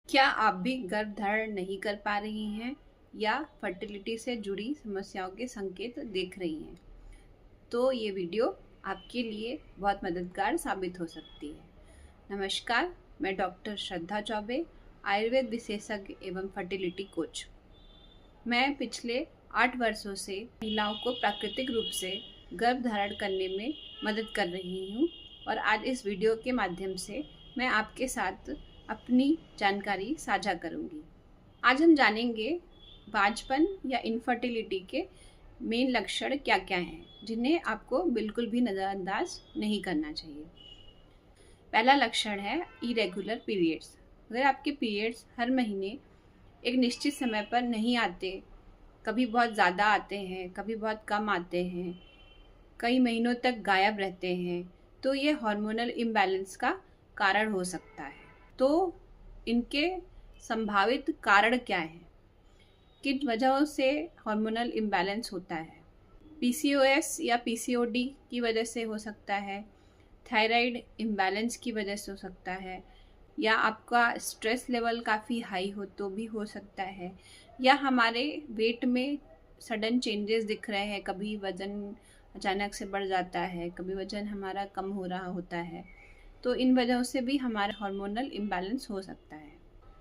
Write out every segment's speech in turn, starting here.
क्या आप भी गर्भ धारण नहीं कर पा रही हैं या फर्टिलिटी से जुड़ी समस्याओं के संकेत देख रही हैं? तो ये वीडियो आपके लिए बहुत मददगार साबित हो सकती है। नमस्कार, मैं डॉक्टर श्रद्धा चौबे, आयुर्वेद विशेषज्ञ एवं फर्टिलिटी कोच। मैं पिछले 8 वर्षों से महिलाओं को प्राकृतिक रूप से गर्भ धारण करने में मदद कर रही हूँ और आज इस वीडियो के माध्यम से मैं आपके साथ अपनी जानकारी साझा करूंगी। आज हम जानेंगे बांझपन या इनफर्टिलिटी के मेन लक्षण क्या क्या हैं जिन्हें आपको बिल्कुल भी नज़रअंदाज नहीं करना चाहिए। पहला लक्षण है इरेगुलर पीरियड्स। अगर आपके पीरियड्स हर महीने एक निश्चित समय पर नहीं आते, कभी बहुत ज़्यादा आते हैं, कभी बहुत कम आते हैं, कई महीनों तक गायब रहते हैं, तो ये हार्मोनल इम्बैलेंस का कारण हो सकता है। तो इनके संभावित कारण क्या हैं? किन वजहों से हार्मोनल इम्बैलेंस होता है? पीसीओएस या पीसीओडी की वजह से हो सकता है, थायराइड इम्बैलेंस की वजह से हो सकता है, या आपका स्ट्रेस लेवल काफ़ी हाई हो तो भी हो सकता है, या हमारे वेट में सडन चेंजेस दिख रहे हैं, कभी वज़न अचानक से बढ़ जाता है, कभी वज़न हमारा कम हो रहा होता है, तो इन वजहों से भी हमारा हार्मोनल इम्बैलेंस हो सकता है।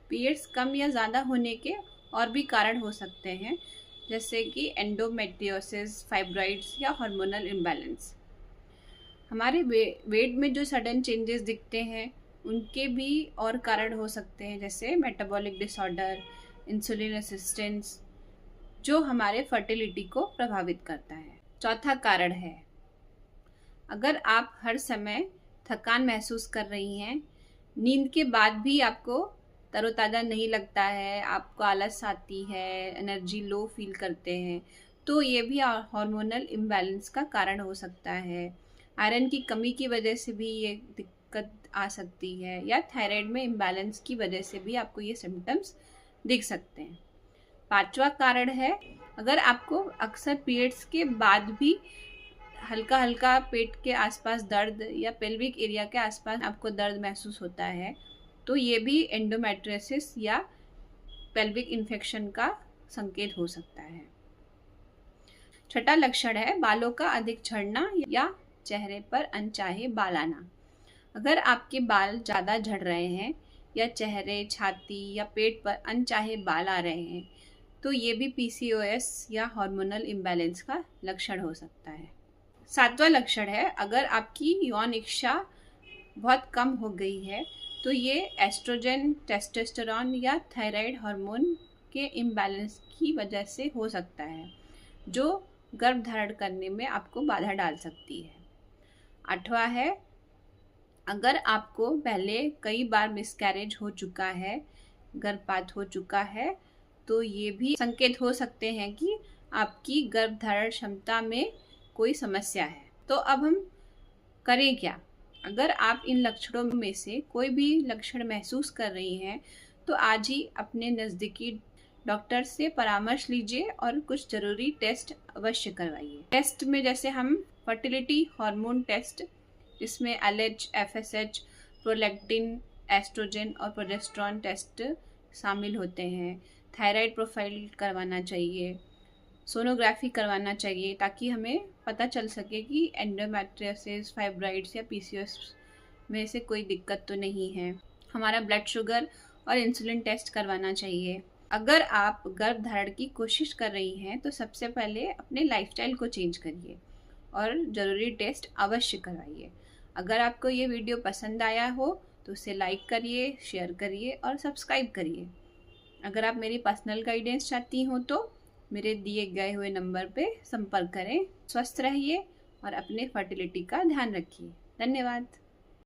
पीरियड्स कम या ज़्यादा होने के और भी कारण हो सकते हैं, जैसे कि एंडोमेट्रियोसिस, फाइब्रॉइड्स या हार्मोनल इम्बैलेंस। हमारे वेट में जो सडन चेंजेस दिखते हैं उनके भी और कारण हो सकते हैं, जैसे मेटाबॉलिक डिसऑर्डर, इंसुलिन रेसिस्टेंस, जो हमारे फर्टिलिटी को प्रभावित करता है। चौथा कारण है, अगर आप हर समय थकान महसूस कर रही हैं, नींद के बाद भी आपको तरोताज़ा नहीं लगता है, आपको आलस आती है, एनर्जी लो फील करते हैं, तो ये भी हार्मोनल इम्बैलेंस का कारण हो सकता है। आयरन की कमी की वजह से भी ये दिक्कत आ सकती है, या थायराइड में इम्बैलेंस की वजह से भी आपको ये सिम्टम्स दिख सकते हैं। पांचवा कारण है, अगर आपको अक्सर पीरियड्स के बाद भी हल्का हल्का पेट के आसपास दर्द या पेल्विक एरिया के आसपास आपको दर्द महसूस होता है, तो ये भी एंडोमेट्रियोसिस या पेल्विक इन्फेक्शन का संकेत हो सकता है। छठा लक्षण है बालों का अधिक झड़ना या चेहरे पर अनचाहे बाल आना। अगर आपके बाल ज़्यादा झड़ रहे हैं या चेहरे, छाती या पेट पर अनचाहे बाल आ रहे हैं, तो ये भी पीसीओएस या हार्मोनल इम्बैलेंस का लक्षण हो सकता है। सातवां लक्षण है, अगर आपकी यौन इच्छा बहुत कम हो गई है, तो ये एस्ट्रोजन, टेस्टोस्टेरोन या थायराइड हार्मोन के इम्बैलेंस की वजह से हो सकता है, जो गर्भ धारण करने में आपको बाधा डाल सकती है। आठवां है, अगर आपको पहले कई बार मिसकैरेज हो चुका है, गर्भपात हो चुका है, तो ये भी संकेत हो सकते हैं कि आपकी गर्भ धारण क्षमता में कोई समस्या है। तो अब हम करें क्या? अगर आप इन लक्षणों में से कोई भी लक्षण महसूस कर रही हैं, तो आज ही अपने नज़दीकी डॉक्टर से परामर्श लीजिए और कुछ ज़रूरी टेस्ट अवश्य करवाइए। टेस्ट में जैसे हम फर्टिलिटी हार्मोन टेस्ट, जिसमें एलएच, एफएसएच, प्रोलैक्टिन, एस्ट्रोजन और प्रोजेस्टेरॉन टेस्ट शामिल होते हैं। थायराइड प्रोफाइल करवाना चाहिए, सोनोग्राफी करवाना चाहिए, ताकि हमें पता चल सके कि एंडोमेट्रियोसिस, फाइब्रॉइड्स या पीसीओएस में से कोई दिक्कत तो नहीं है। हमारा ब्लड शुगर और इंसुलिन टेस्ट करवाना चाहिए। अगर आप गर्भ धारण की कोशिश कर रही हैं, तो सबसे पहले अपने लाइफस्टाइल को चेंज करिए और ज़रूरी टेस्ट अवश्य करवाइए। अगर आपको ये वीडियो पसंद आया हो तो उसे लाइक करिए, शेयर करिए और सब्सक्राइब करिए। अगर आप मेरी पर्सनल गाइडेंस चाहती हो तो मेरे दिए गए हुए नंबर पे संपर्क करें। स्वस्थ रहिए और अपने फर्टिलिटी का ध्यान रखिए। धन्यवाद।